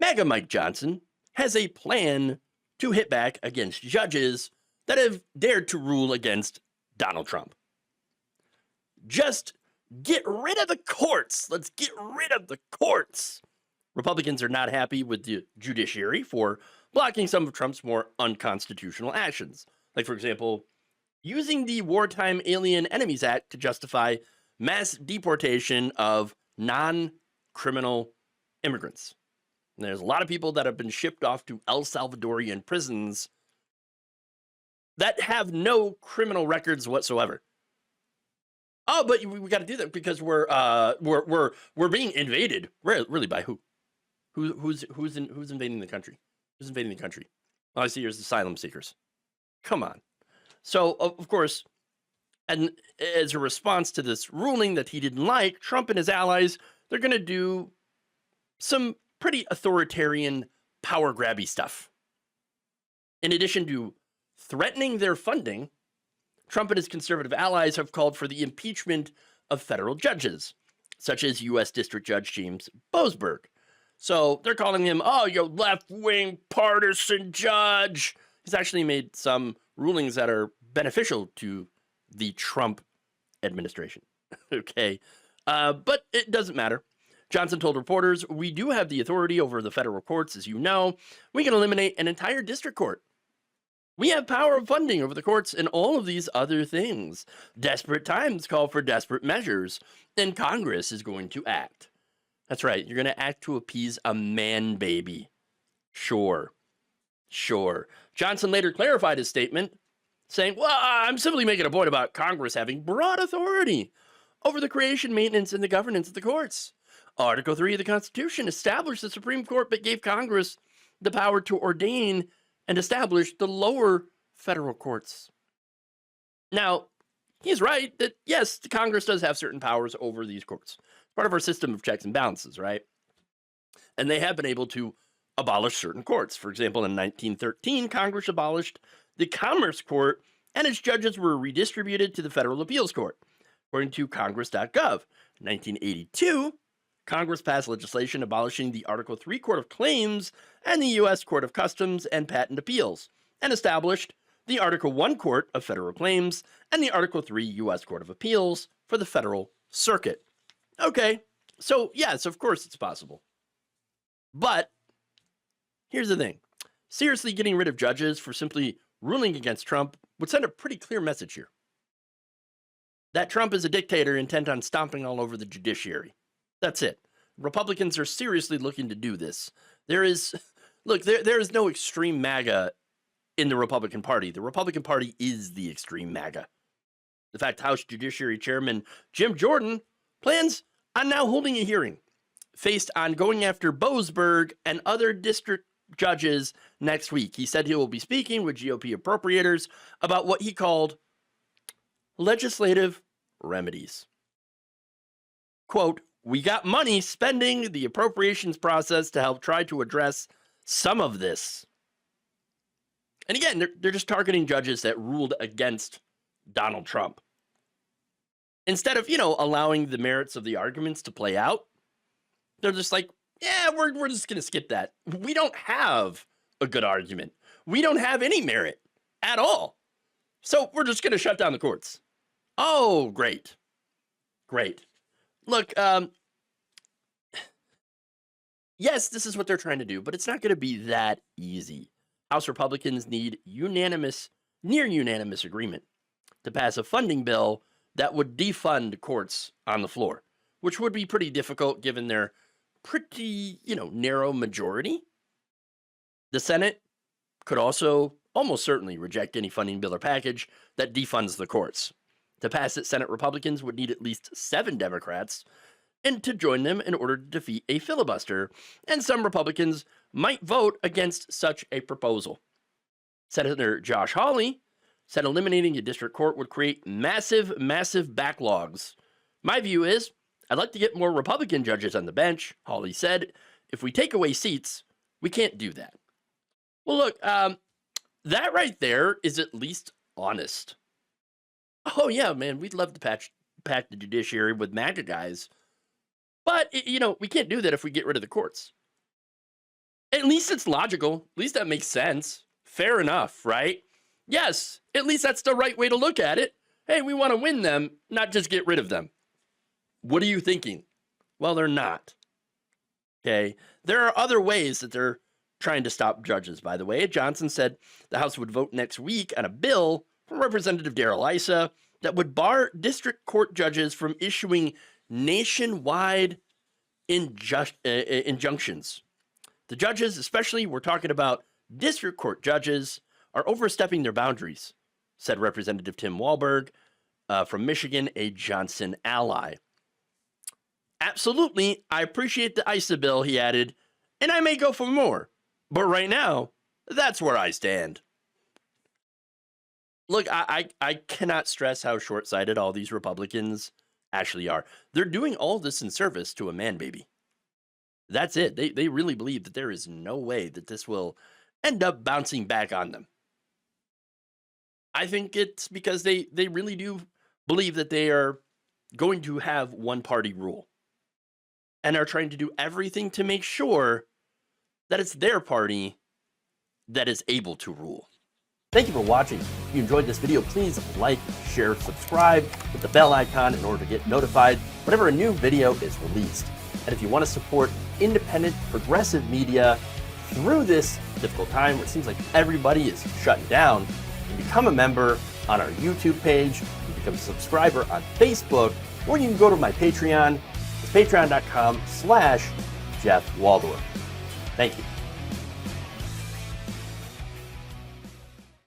MAGA Mike Johnson has a plan to hit back against judges that have dared to rule against Donald Trump. Just get rid of the courts. Let's get rid of the courts. Republicans are not happy with the judiciary for blocking some of Trump's more unconstitutional actions. Like, for example, using the Wartime Alien Enemies Act to justify mass deportation of non-criminal immigrants. And there's a lot of people that have been shipped off to El Salvadorian prisons that have no criminal records whatsoever. Oh, but we got to do that because we're being invaded. Really, by who? Who's invading the country? Who's invading the country? All I see here is asylum seekers. Come on. So of course, and as a response to this ruling that he didn't like, Trump and his allies, they're going to do some pretty authoritarian, power grabby stuff. In addition to threatening their funding, Trump and his conservative allies have called for the impeachment of federal judges, such as U.S. District Judge James Boasberg. So they're calling him, oh, you left-wing partisan judge. He's actually made some rulings that are beneficial to the Trump administration. Okay. But it doesn't matter. Johnson told reporters, we do have the authority over the federal courts, as you know. We can eliminate an entire district court. We have power of funding over the courts and all of these other things. Desperate times call for desperate measures, and Congress is going to act. That's right. You're going to act to appease a man baby. Sure. Johnson later clarified his statement, saying, well, I'm simply making a point about Congress having broad authority over the creation, maintenance, and the governance of the courts. Article 3 of the Constitution established the Supreme Court, but gave Congress the power to ordain and establish the lower federal courts. Now, he's right that, yes, the Congress does have certain powers over these courts. It's part of our system of checks and balances, right? And they have been able to abolish certain courts. For example, in 1913, Congress abolished the Commerce Court, and its judges were redistributed to the Federal Appeals Court, according to Congress.gov. In 1982, Congress passed legislation abolishing the Article 3 Court of Claims and the U.S. Court of Customs and Patent Appeals, and established the Article 1 Court of Federal Claims and the Article 3 U.S. Court of Appeals for the Federal Circuit. Okay, so yes, of course it's possible. But here's the thing. Seriously getting rid of judges for simply ruling against Trump would send a pretty clear message here. That Trump is a dictator intent on stomping all over the judiciary. That's it. Republicans are seriously looking to do this. There is no extreme MAGA in the Republican Party. The Republican Party is the extreme MAGA. In fact, House Judiciary Chairman Jim Jordan plans on now holding a hearing based on going after Boasberg and other district judges next week. He said he will be speaking with GOP appropriators about what he called legislative remedies. Quote, we got money spending the appropriations process to help try to address some of this. And again, they're just targeting judges that ruled against Donald Trump. Instead of, allowing the merits of the arguments to play out, they're just like, yeah, we're just going to skip that. We don't have a good argument. We don't have any merit at all. So we're just going to shut down the courts. Oh, great. Look, yes, this is what they're trying to do, but it's not going to be that easy. House Republicans need near unanimous agreement to pass a funding bill that would defund courts on the floor, which would be pretty difficult given their pretty, narrow majority. The Senate could also almost certainly reject any funding bill or package that defunds the courts. To pass it, Senate Republicans would need at least 7 Democrats and to join them in order to defeat a filibuster, and some Republicans might vote against such a proposal. Senator Josh Hawley said eliminating a district court would create massive backlogs. My view is, I'd like to get more Republican judges on the bench, Hawley said. If we take away seats, we can't do that. Well, look, that right there is at least honest. Oh, yeah, man, we'd love to pack the judiciary with MAGA guys. But, we can't do that if we get rid of the courts. At least it's logical. At least that makes sense. Fair enough, right? Yes, at least that's the right way to look at it. Hey, we want to win them, not just get rid of them. What are you thinking? Well, they're not. Okay. There are other ways that they're trying to stop judges, by the way. Johnson said the House would vote next week on a bill from Representative Darrell Issa that would bar district court judges from issuing nationwide injunctions. The judges, especially, we're talking about district court judges, are overstepping their boundaries, said Representative Tim Walberg from Michigan, a Johnson ally. Absolutely, I appreciate the Issa bill, he added, and I may go for more. But right now, that's where I stand. Look, I cannot stress how short-sighted all these Republicans actually are. They're doing all this in service to a man baby. That's it. They really believe that there is no way that this will end up bouncing back on them. I think it's because they really do believe that they are going to have one-party rule and are trying to do everything to make sure that it's their party that is able to rule. Thank you for watching. If you enjoyed this video, please like, share, subscribe with the bell icon in order to get notified whenever a new video is released. And if you want to support independent, progressive media through this difficult time where it seems like everybody is shutting down, you can become a member on our YouTube page, you can become a subscriber on Facebook, or you can go to my Patreon. It's patreon.com/Jeff Waldorf. Thank you.